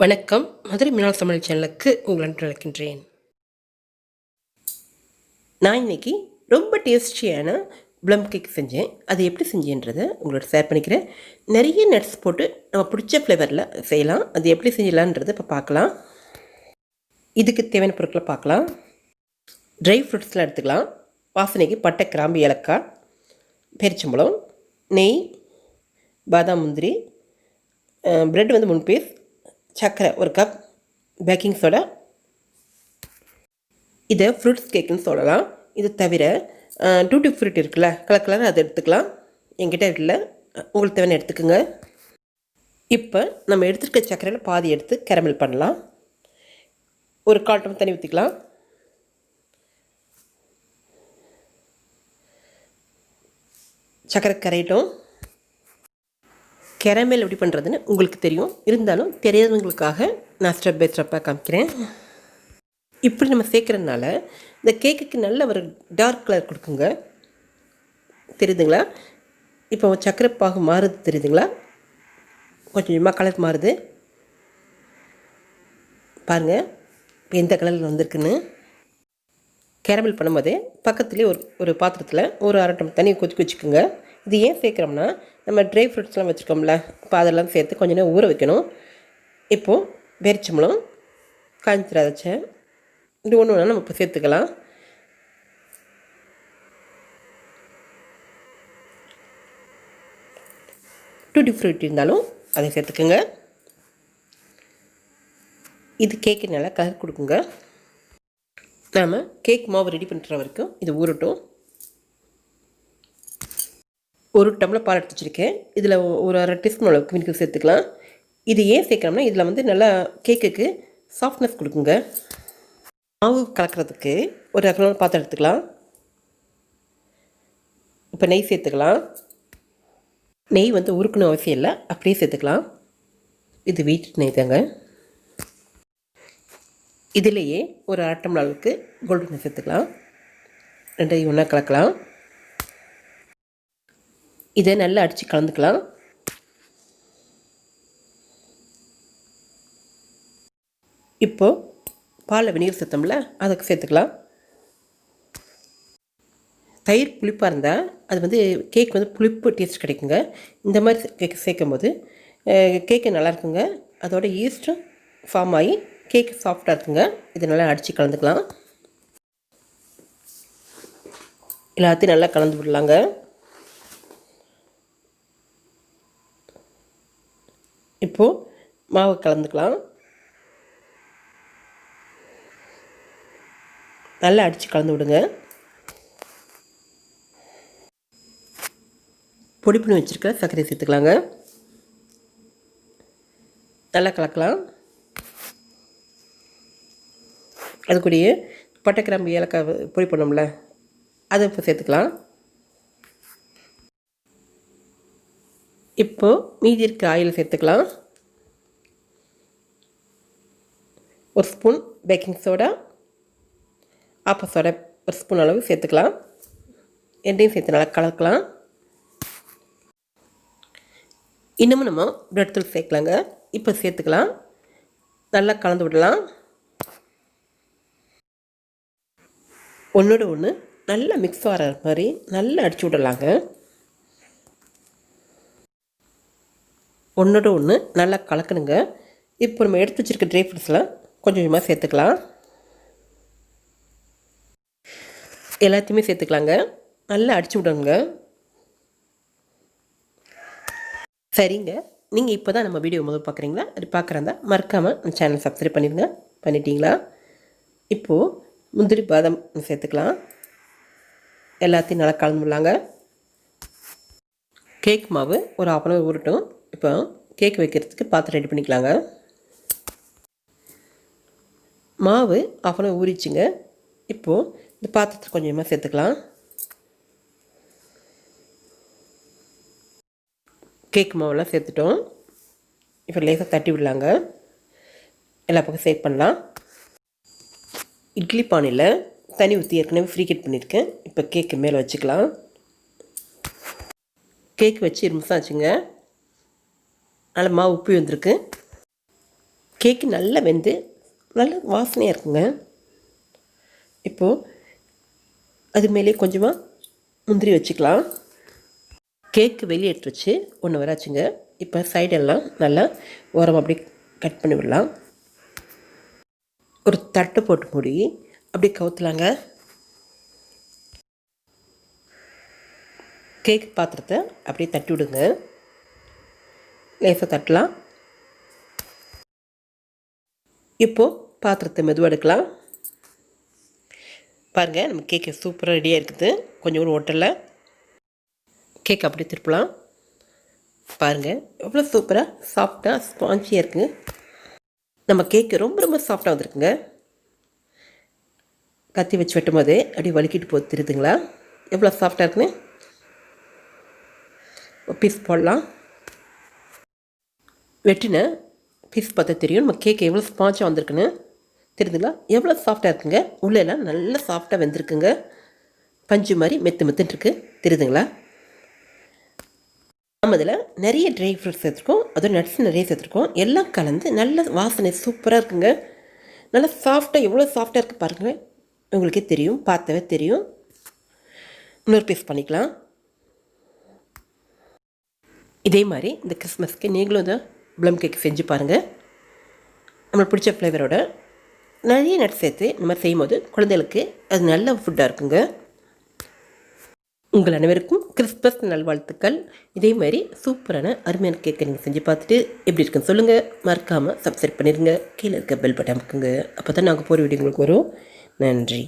வணக்கம். மதுரை மீனாள் சமையல் சேனலுக்கு உங்களை அன்புடன் அழைக்கின்றேன். நான் இன்னைக்கு ரொம்ப டேஸ்டியான ப்ளம் கேக் செஞ்சேன். அது எப்படி செஞ்சேன்றதை உங்களோட ஷேர் பண்ணிக்கிறேன். நிறைய நட்ஸ் போட்டு நம்ம பிடிச்ச ஃப்ளேவரில் செய்யலாம். அது எப்படி செய்யலான்றதை இப்போ பார்க்கலாம். இதுக்கு தேவையான பொருட்களை பார்க்கலாம். ட்ரை ஃப்ரூட்ஸ்லாம் எடுத்துக்கலாம். வாசனைக்கு பட்டை, கிராம்பு, ஏலக்காய், பேரிச்சம்பழம், நெய், பாதாம், முந்திரி, ப்ரெட் 3 பீஸ், சர்க்கரை 1 கப், பேக்கிங் சோடா. இதை ஃப்ரூட்ஸ் கேக்குன்னு சொல்லலாம். இது தவிர டூட்டி ஃப்ரூட் இருக்குல்ல, கலர் கலர், அதை எடுத்துக்கலாம். என்கிட்ட இல்லை, உங்களுக்கு தேவையான எடுத்துக்கோங்க. இப்போ நம்ம எடுத்துருக்க சர்க்கரையில் பாதி எடுத்து கேரமல் பண்ணலாம். ஒரு 1/4 டம்ளர் தண்ணி ஊற்றிக்கலாம். சர்க்கரை கரையட்டும். கேரமல் எப்படி பண்ணுறதுன்னு உங்களுக்கு தெரியும், இருந்தாலும் தெரியாதவங்களுக்காக நான் ஸ்டெப் பை ஸ்டெப்பாக காமிக்கிறேன். இப்படி நம்ம சேர்க்குறதுனால இந்த கேக்குக்கு நல்ல ஒரு டார்க் கலர் கொடுக்குங்க. தெரியுதுங்களா? இப்போ சர்க்கரை பாகு மாறுது, தெரியுதுங்களா? கொஞ்சம் கொஞ்சமாக கலர் மாறுது பாருங்கள். இப்போ எந்த கலரில் வந்திருக்குன்னு. கேரமல் பண்ணும்போதே பக்கத்துலேயே ஒரு பாத்திரத்தில் ஒரு 1/2 டம்ளர் தண்ணி கொதிக்க வச்சுக்கோங்க. இது ஏன் சேர்க்குறோம்னா, நம்ம ட்ரை ஃப்ரூட்ஸ்லாம் வச்சுருக்கோம்ல, இப்போ அதெல்லாம் சேர்த்து கொஞ்சம் நேரம் ஊற வைக்கணும். இப்போது பேரிச்சம்பழம், காய்ஞ்ச திராட்சை, இது ஒன்று ஒன்றா நம்ம இப்போ சேர்த்துக்கலாம். டூட்டி ஃப்ரூட் இருந்தாலும் அதை சேர்த்துக்குங்க. இது கேக்கு நல்லா கலர் கொடுக்குங்க. நாம் கேக் மாவு ரெடி பண்ணுற வரைக்கும் இது ஊறட்டும். 1 டம்ளர் பால் எடுத்து வச்சுருக்கேன். இதில் ஒரு 1/2 டீஸ்பூன் அளவுக்கு வினிகர் சேர்த்துக்கலாம். இது ஏன் சேர்க்குறோம்னா, இதில் நல்லா கேக்குக்கு சாஃப்ட்னஸ் கொடுக்குங்க. மாவு கலக்கிறதுக்கு ஒரு அகலமான பாத்திரம் எடுத்துக்கலாம். இப்போ நெய் சேர்த்துக்கலாம். நெய் உருக்கணும் அவசியம் இல்லை, அப்படியே சேர்த்துக்கலாம். இது வீட்டு நெய் தாங்க. இதிலேயே ஒரு 1/2 டம்ளர் அளவுக்கு கோல்டு நெய் சேர்த்துக்கலாம். ரெண்டையும் ஒன்றா கலக்கலாம். இதை நல்லா அடித்து கலந்துக்கலாம். இப்போது பாலில் வினிகர் சேர்த்தோம்ல, அதுக்கு சேர்த்துக்கலாம். தயிர் புளிப்பாக இருந்தால் அது கேக் புளிப்பு டேஸ்ட் கிடைக்குங்க. இந்த மாதிரி கேக் சேர்க்கும் போது கேக்கு நல்லாயிருக்குங்க. அதோட ஈஸ்ட்டும் ஃபார்ம் ஆகி கேக்கு சாஃப்டாக இருக்குங்க. இதை நல்லா அடித்து கலந்துக்கலாம். எல்லாத்தையும் நல்லா கலந்து விடலாங்க. இப்போது மாவு கலந்துக்கலாம். நல்லா அடித்து கலந்து விடுங்க. பொடி பண்ணி வச்சுருக்க சர்க்கரை சேர்த்துக்கலாங்க. நல்லா கலக்கலாம். அதுக்கூடயே பட்டை, கிராம்பு, ஏலக்காய் பொடி பண்ணோம்ல, அதை இப்போ சேர்த்துக்கலாம். இப்போது மீதி இருக்க ஆயில் சேர்த்துக்கலாம். 1 ஸ்பூன் பேக்கிங் சோடா, ஆப்ப சோடா 1 ஸ்பூன் அளவு சேர்த்துக்கலாம். ரெண்டையும் சேர்த்து நல்லா கலக்கலாம். இன்னமும் நம்ம பிரெட் தூள் சேர்க்கலாங்க. இப்போ சேர்த்துக்கலாம். நல்லா கலந்து விடலாம். ஒன்றோட ஒன்று நல்லா மிக்ஸ் ஆகிற மாதிரி நல்லா அடித்து விடலாங்க. ஒன்றோட ஒன்று நல்லா கலக்கணுங்க. இப்போ நம்ம எடுத்து வச்சுருக்க ட்ரை ஃப்ரூட்ஸ்லாம் கொஞ்சம் கொஞ்சமாக சேர்த்துக்கலாம். எல்லாத்தையுமே சேர்த்துக்கலாங்க. நல்லா அடித்து விடணுங்க. சரிங்க, நீங்கள் இப்போ தான் நம்ம வீடியோ முதல் பார்க்குறீங்களா? அது பார்க்குறதா மறக்காமல் நம்ம சேனல் சப்ஸ்கிரைப் பண்ணிடுங்க. பண்ணிட்டீங்களா? இப்போது முந்திரி, பாதாம் சேர்த்துக்கலாம். எல்லாத்தையும் நல்லா கலந்து விடலாங்க. கேக் மாவு ஒரு 1/2 அன் ஹவர் ஊறட்டும். இப்போ கேக் வைக்கிறதுக்கு பாத்திரம் ரெடி பண்ணிக்கலாங்க. மாவு 1/2 அன் ஹவர் ஊறிச்சுங்க. இப்போது இந்த பாத்திரத்தை கொஞ்சமாக சேர்த்துக்கலாம். கேக் மாவெல்லாம் சேர்த்துட்டோம். இப்போ லேசாக தட்டி விடலாங்க. எல்லா பக்கம் சேவ் பண்ணலாம். இட்லி பானையில் தண்ணி ஊற்றி ஏற்கனவே ஃப்ரீ ஹீட் பண்ணியிருக்கேன். இப்போ கேக்கு மேலே வச்சுக்கலாம். கேக் வச்சு 2 நிமிஷம் ஆச்சுங்க. நல்லா மாவு உப்பி வந்திருக்கு. கேக்கு நல்லா வெந்து நல்ல வாசனையாக இருக்குங்க. இப்போது அது மேலே கொஞ்சமாக முந்திரி வச்சுக்கலாம். கேக்கு வெளியே எடுத்து வச்சு 1 hour ஆச்சுங்க. இப்போ சைடெல்லாம் நல்லா ஓரமாக அப்படி கட் பண்ணி விடலாம். ஒரு தட்டு போட்டு மூடி அப்படியே கவுத்தலாங்க. கேக் பாத்திரத்தை அப்படியே தட்டி விடுங்க. லேசாக தட்டலாம். இப்போது பாத்திரத்தை மெதுவாக எடுக்கலாம். பாருங்கள், நம்ம கேக்கு சூப்பராக ரெடியாக இருக்குது. கொஞ்சம் கூட ஒட்டலை. கேக் அப்படியே திருப்பலாம். பாருங்கள் எவ்வளோ சூப்பராக சாஃப்டாக ஸ்பாஞ்சியாக இருக்குங்க. நம்ம கேக்கு ரொம்ப ரொம்ப சாஃப்டாக வந்துருக்குங்க. கத்தி வச்சு வெட்டும் போதே அப்படியே வலிக்கிட்டு போது தெரியுதுங்களா எவ்வளோ சாஃப்டாக இருக்குன்னு. பீஸ் போடலாம். வெட்டின பீஸ் பார்த்தா தெரியும் நம்ம கேக்கு எவ்வளோ ஸ்பாஞ்சாக வந்திருக்குன்னு. தெரியுதுங்களா எவ்வளோ சாஃப்டாக இருக்குங்க. உள்ளெல்லாம் நல்லா சாஃப்டாக வெந்திருக்குங்க. பஞ்சு மாதிரி மெத்துன்னு இருக்குது. தெரியுதுங்களா? நம்ம இதில் நிறைய ட்ரை ஃப்ரூட்ஸ் சேர்த்துருக்கோம். அதுவும் நட்ஸ் நிறைய சேர்த்துருக்கோம். எல்லாம் கலந்து நல்ல வாசனை சூப்பராக இருக்குங்க. நல்லா சாஃப்டாக எவ்வளோ சாஃப்டாக இருக்குது பாருங்கள். உங்களுக்கே தெரியும், பார்த்தாவே தெரியும். இன்னொரு பீஸ் பண்ணிக்கலாம். இதே மாதிரி இந்த கிறிஸ்மஸ்க்கு நீங்களும் இந்த ப்ளம் கேக் செஞ்சு பாருங்கள். நம்மளுக்கு பிடிச்ச ஃப்ளேவரோட நிறைய நட்ஸ் சேர்த்து நம்ம செய்யும்போது குழந்தைகளுக்கு அது நல்ல ஃபுட்டாக இருக்குங்க. உங்கள் அனைவருக்கும் கிறிஸ்மஸ் நல்வாழ்த்துக்கள். இதே மாதிரி சூப்பரான அருமையான கேக்கை நீங்கள் செஞ்சு பார்த்துட்டு எப்படி இருக்குன்னு சொல்லுங்கள். மறக்காமல் சப்ஸ்கிரைப் பண்ணிடுங்க. கீழே இருக்க பெல் பட்டன் அமுக்குங்க. அப்போ தான் நாங்கள் போகிற வீடியோ உங்களுக்கு வரும். நன்றி.